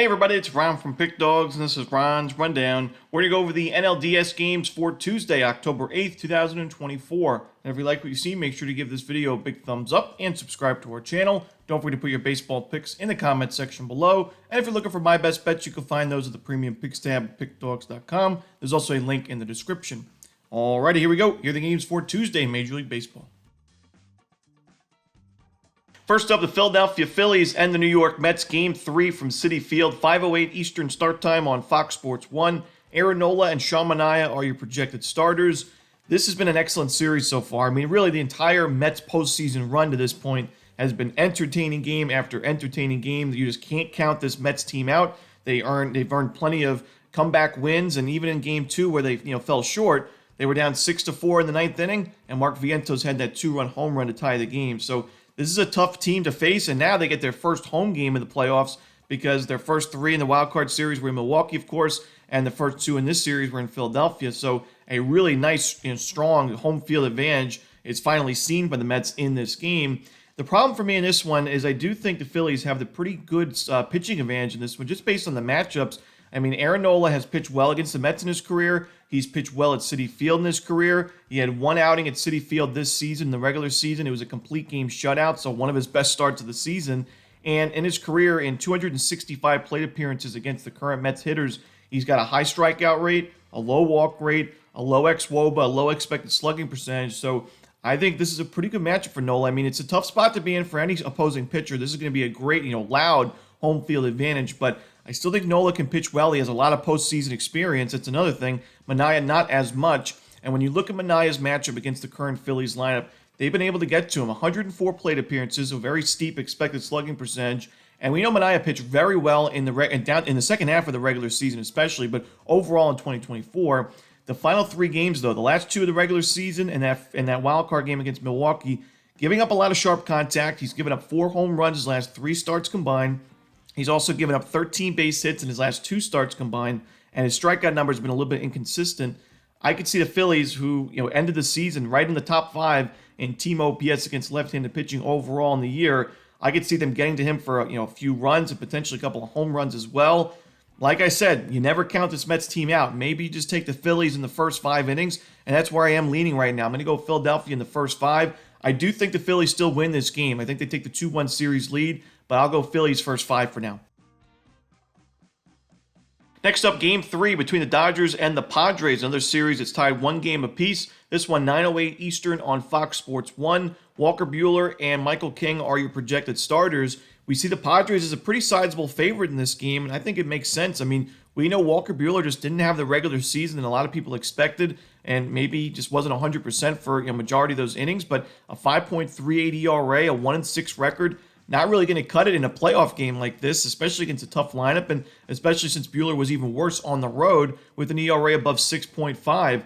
Hey everybody, it's Ron from Pick Dawgz, and this is Ron's Rundown. We're going to go over the NLDS games for Tuesday, October 8th, 2024. And if you like what you see, make sure to give this video a big thumbs up and subscribe to our channel. Don't forget to put your baseball picks in the comment section below. And if you're looking for my best bets, you can find those at the premium picks tab at pickdawgz.com. There's also a link in the description. Alrighty, here we go. Here are the games for Tuesday, Major League Baseball. First up, the Philadelphia Phillies and the New York Mets, Game 3 from Citi Field, 5:08 Eastern start time on Fox Sports 1. Aaron Nola and Sean Manaea are your projected starters. This has been an excellent series so far. I mean, really, the entire Mets postseason run to this point has been entertaining game after entertaining game. You just can't count this Mets team out. They've earned plenty of comeback wins, and even in Game 2 where they fell short, they were down 6-4 in the ninth inning, and Mark Vientos had that two-run home run to tie the game. So this is a tough team to face, and now they get their first home game in the playoffs because their first three in the wild card series were in Milwaukee, of course, and the first two in this series were in Philadelphia. So a really nice, strong home field advantage is finally seen by the Mets in this game. The problem for me in this one is I do think the Phillies have the pretty good pitching advantage in this one, just based on the matchups. I mean, Aaron Nola has pitched well against the Mets in his career. He's pitched well at Citi Field in his career. He had one outing at Citi Field this season, the regular season. It was a complete game shutout, so one of his best starts of the season. And in his career, in 265 plate appearances against the current Mets hitters, he's got a high strikeout rate, a low walk rate, a low xWOBA, a low expected slugging percentage. So I think this is a pretty good matchup for Nola. I mean, it's a tough spot to be in for any opposing pitcher. This is going to be a great, loud home field advantage, but I still think Nola can pitch well. He has a lot of postseason experience. That's another thing. Manaea, not as much. And when you look at Manaea's matchup against the current Phillies lineup, they've been able to get to him. 104 plate appearances, a very steep expected slugging percentage. And we know Manaea pitched very well in the second half of the regular season, especially, but overall in 2024. The final three games, though, the last two of the regular season and that wild card game against Milwaukee, giving up a lot of sharp contact. He's given up 4 home runs his last 3 starts combined. He's also given up 13 base hits in his last 2 starts combined, and his strikeout number has been a little bit inconsistent. I could see the Phillies, who ended the season right in the top 5 in team OPS against left-handed pitching overall in the year. I could see them getting to him for a few runs and potentially a couple of home runs as well. Like I said, you never count this Mets team out. Maybe you just take the Phillies in the first 5 innings, and that's where I am leaning right now. I'm going to go Philadelphia in the first 5. I do think the Phillies still win this game. I think they take the 2-1 series lead, but I'll go Phillies first 5 for now. Next up, Game 3 between the Dodgers and the Padres. Another series that's tied 1 game apiece. This one, 9:08 Eastern on Fox Sports 1. Walker Buehler and Michael King are your projected starters. We see the Padres as a pretty sizable favorite in this game, and I think it makes sense. I mean, we know Walker Buehler just didn't have the regular season that a lot of people expected, and maybe just wasn't 100% for a majority of those innings, but a 5.38 ERA, a 1-6 record, not really going to cut it in a playoff game like this, especially against a tough lineup, and especially since Buehler was even worse on the road with an ERA above 6.5.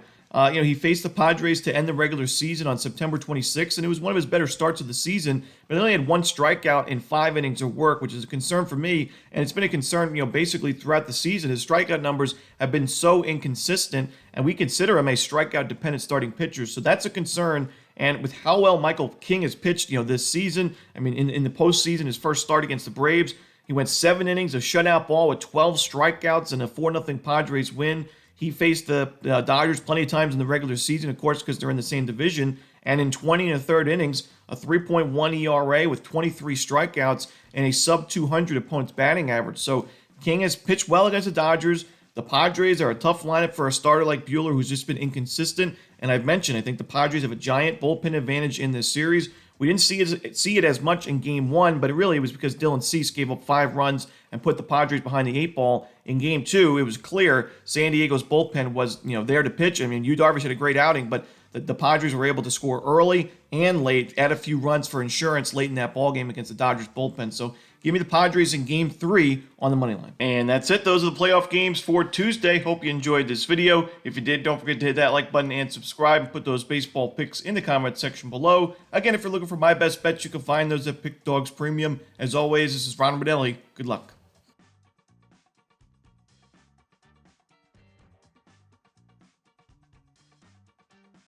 He faced the Padres to end the regular season on September 26th, and it was one of his better starts of the season, but he only had 1 strikeout in 5 innings of work, which is a concern for me, and it's been a concern, basically throughout the season. His strikeout numbers have been so inconsistent, and we consider him a strikeout-dependent starting pitcher, so that's a concern. And with how well Michael King has pitched, this season, I mean, in the postseason, his first start against the Braves, he went 7 innings of shutout ball with 12 strikeouts and a 4-0 Padres win. He faced the Dodgers plenty of times in the regular season, of course, because they're in the same division. And in 20 1/3 innings, a 3.1 ERA with 23 strikeouts and a sub-200 opponent's batting average. So King has pitched well against the Dodgers. The Padres are a tough lineup for a starter like Buehler, who's just been inconsistent. And I've mentioned, I think the Padres have a giant bullpen advantage in this series. We didn't see it as much in Game 1, but it really was because Dylan Cease gave up 5 runs and put the Padres behind the 8 ball. In Game 2, it was clear San Diego's bullpen was there to pitch. I mean, Yu Darvish had a great outing, but the Padres were able to score early and late, add a few runs for insurance late in that ball game against the Dodgers bullpen. So give me the Padres in Game 3 on the money line. And that's it. Those are the playoff games for Tuesday. Hope you enjoyed this video. If you did, don't forget to hit that like button and subscribe, and put those baseball picks in the comment section below. Again, if you're looking for my best bets, you can find those at Pick Dawgz Premium. As always, this is Romanelli. Good luck.